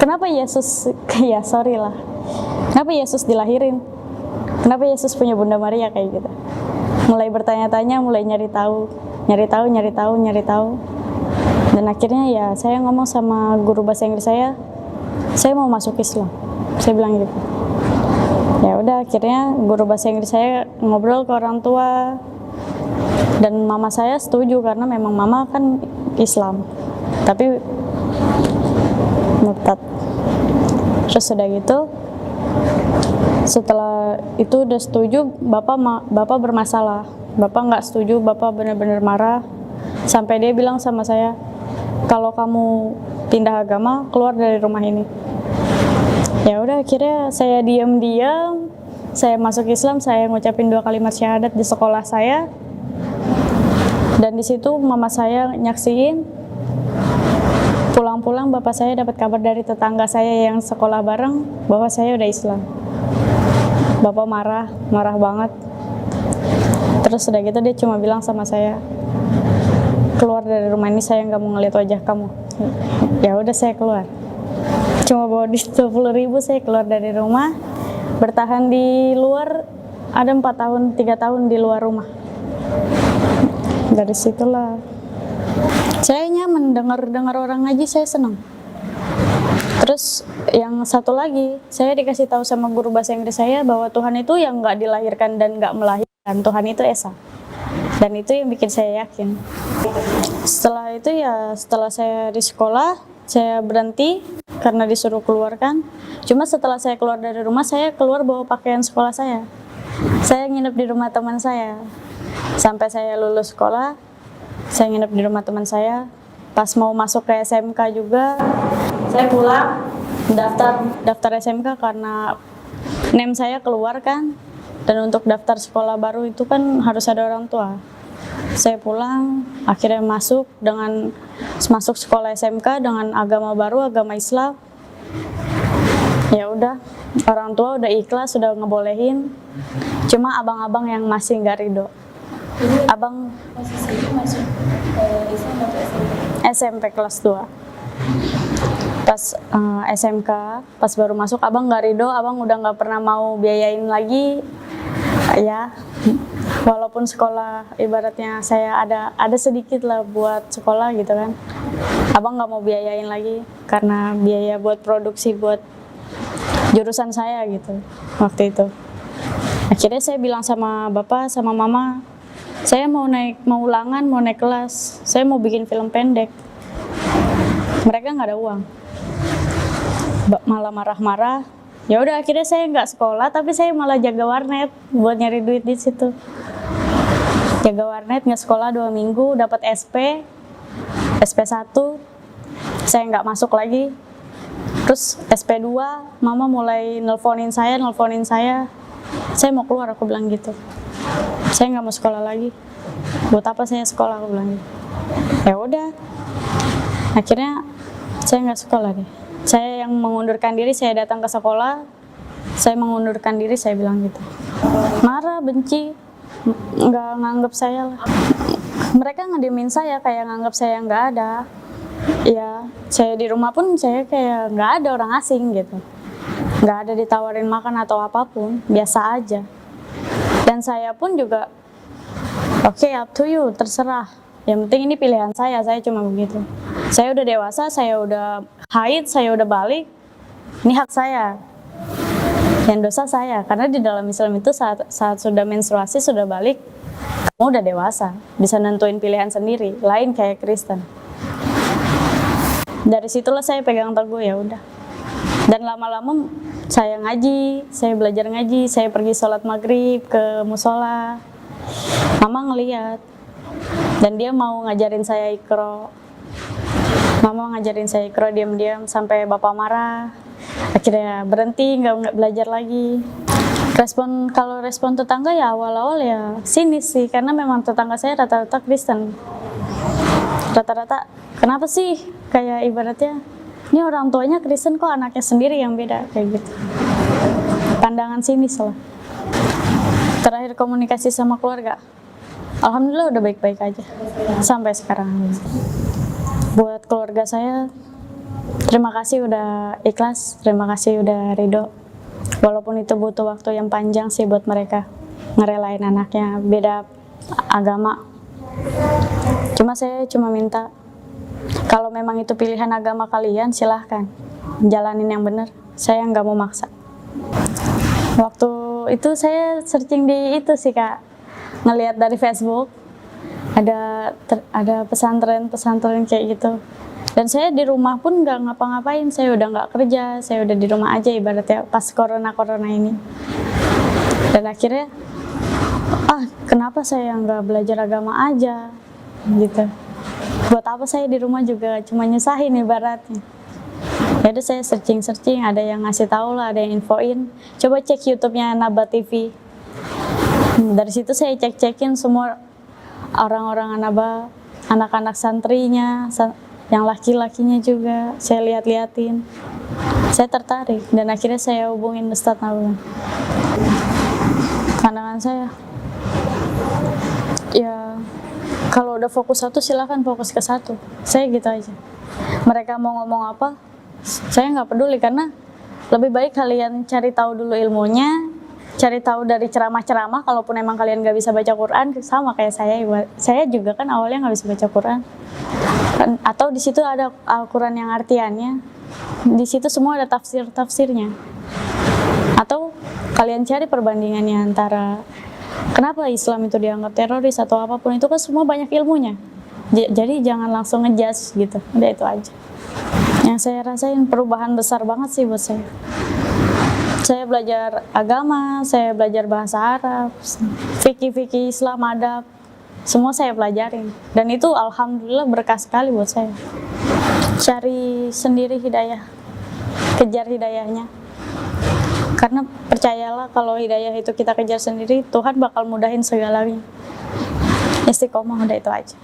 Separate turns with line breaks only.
Kenapa Yesus, ya sorry lah, kenapa Yesus dilahirin? Kenapa Yesus punya Bunda Maria kayak gitu? Mulai bertanya-tanya, mulai nyari tahu. Dan akhirnya ya saya ngomong sama guru bahasa Inggris saya mau masuk Islam. Saya bilang gitu. Ya udah, akhirnya guru bahasa Inggris saya ngobrol ke orang tua, dan mama saya setuju karena memang mama kan Islam, tapi murtad. Terus udah gitu, setelah itu udah setuju, bapak bermasalah. Bapak nggak setuju, bapak benar-benar marah sampai dia bilang sama saya, kalau kamu pindah agama, keluar dari rumah ini. Ya udah, akhirnya saya diam-diam, saya masuk Islam, saya ngucapin 2 kalimat syahadat di sekolah saya. Dan di situ mama saya nyaksiin. Pulang-pulang bapak saya dapat kabar dari tetangga saya yang sekolah bareng bahwa saya udah Islam. Bapak marah banget. Terus udah gitu dia cuma bilang sama saya, keluar dari rumah ini, saya nggak mau ngeliat wajah kamu. Ya udah, saya keluar. Cuma bawa duit 20.000, saya keluar dari rumah. Bertahan di luar ada 4 tahun, 3 tahun di luar rumah. Dari situlah saya nyaman dengar orang ngaji, saya senang. Terus yang satu lagi, saya dikasih tahu sama guru bahasa Inggris saya bahwa Tuhan itu yang nggak dilahirkan dan nggak melahirkan, Tuhan itu Esa. Dan itu yang bikin saya yakin. Setelah itu ya, setelah saya di sekolah, saya berhenti karena disuruh keluar kan. Cuma setelah saya keluar dari rumah, saya keluar bawa pakaian sekolah saya. Saya nginep di rumah teman saya. Sampai saya lulus sekolah, saya nginep di rumah teman saya. Pas mau masuk ke SMK juga, saya pulang daftar SMK karena name saya keluar kan. Dan untuk daftar sekolah baru itu kan harus ada orang tua. Saya pulang, akhirnya masuk sekolah SMK dengan agama baru, agama Islam. Ya udah, orang tua udah ikhlas, sudah ngebolehin. Cuma abang-abang yang masih nggak ridho. Abang masuk Islam atau SMP kelas 2. Pas SMK, pas baru masuk, abang nggak ridho, abang udah nggak pernah mau biayain lagi. Ya, walaupun sekolah ibaratnya saya ada sedikit lah buat sekolah gitu kan, abang nggak mau biayain lagi karena biaya buat produksi buat jurusan saya gitu waktu itu. Akhirnya saya bilang sama bapak sama mama, saya mau ulangan, mau naik kelas, saya mau bikin film pendek. Mereka nggak ada uang, malah marah-marah. Ya udah, akhirnya saya nggak sekolah, tapi saya malah jaga warnet buat nyari duit di situ. Jaga warnet, nggak sekolah 2 minggu, dapat SP 1, saya nggak masuk lagi. Terus SP 2, mama mulai nelponin saya, saya mau keluar, aku bilang gitu. Saya nggak mau sekolah lagi. Buat apa saya sekolah, aku bilang gitu. Ya udah, akhirnya saya nggak sekolah deh. Saya yang mengundurkan diri, saya datang ke sekolah, saya mengundurkan diri, saya bilang gitu. Marah, benci, nggak nganggap saya lah. Mereka ngediemin saya, kayak nganggap saya nggak ada. Ya, saya di rumah pun saya kayak nggak ada orang asing gitu. Nggak ada ditawarin makan atau apapun, biasa aja. Dan saya pun juga, oke, up to you, terserah. Yang penting ini pilihan saya cuma begitu. Saya udah dewasa, saya udah haid, saya udah balik, ini hak saya. Yang dosa saya, karena di dalam Islam itu saat sudah menstruasi, sudah balik, kamu udah dewasa, bisa nentuin pilihan sendiri, lain kayak Kristen. Dari situlah saya pegang teguh, ya udah. Dan lama-lama saya ngaji, saya belajar ngaji, saya pergi sholat maghrib ke musola. Mama ngeliat, dan dia mau ngajarin saya Iqra. Mama ngajarin saya Iqra diam-diam sampai bapak marah. Akhirnya berhenti, nggak belajar lagi. Kalau respon tetangga ya awal-awal ya sinis sih, karena memang tetangga saya rata-rata Kristen. Rata-rata, kenapa sih? Kayak ibaratnya, ini orang tuanya Kristen kok anaknya sendiri yang beda, kayak gitu. Pandangan sinis lah. Terakhir komunikasi sama keluarga, alhamdulillah udah baik-baik aja sampai sekarang. Buat keluarga saya Terima kasih udah ikhlas, terima kasih udah ridho. Walaupun itu butuh waktu yang panjang sih buat mereka ngerelain anaknya beda agama. Saya cuma minta, kalau memang itu pilihan agama kalian, silahkan jalanin yang benar. Saya nggak mau maksa. Waktu itu saya searching di itu sih Kak, ngelihat dari Facebook ada pesantren kayak gitu. Dan saya di rumah pun nggak ngapa-ngapain, saya udah nggak kerja, saya udah di rumah aja ibaratnya pas corona ini. Dan akhirnya, kenapa saya nggak belajar agama aja, gitu. Buat apa saya di rumah juga cuma nyusahin ibaratnya. Ya udah saya searching, ada yang ngasih tahu lah, ada yang infoin. Coba cek YouTube-nya Naba TV. Dari situ saya cek-cekin semua orang-orang Naba, anak-anak santrinya, yang laki-lakinya juga saya lihat-liatin. Saya tertarik dan akhirnya saya hubungin Ustadz Naba. Pandangan saya, ya kalau udah fokus satu silakan fokus ke satu. Saya gitu aja. Mereka mau ngomong apa, saya nggak peduli, karena lebih baik kalian cari tahu dulu ilmunya, cari tahu dari ceramah-ceramah. Kalaupun emang kalian nggak bisa baca Quran, sama kayak saya juga kan awalnya nggak bisa baca Quran. Atau di situ ada Al-Quran yang artiannya, di situ semua ada tafsirnya. Atau kalian cari perbandingannya antara kenapa Islam itu dianggap teroris atau apapun, itu kan semua banyak ilmunya. Jadi jangan langsung ngejudge gitu. Udah itu aja. Yang saya rasain perubahan besar banget sih buat saya. Saya belajar agama, saya belajar bahasa Arab, fikih Islam, adab, semua saya pelajarin. Dan itu alhamdulillah berkah sekali buat saya. Cari sendiri hidayah, kejar hidayahnya. Karena percayalah kalau hidayah itu kita kejar sendiri, Tuhan bakal mudahin segalanya. Istiqomah, udah itu aja.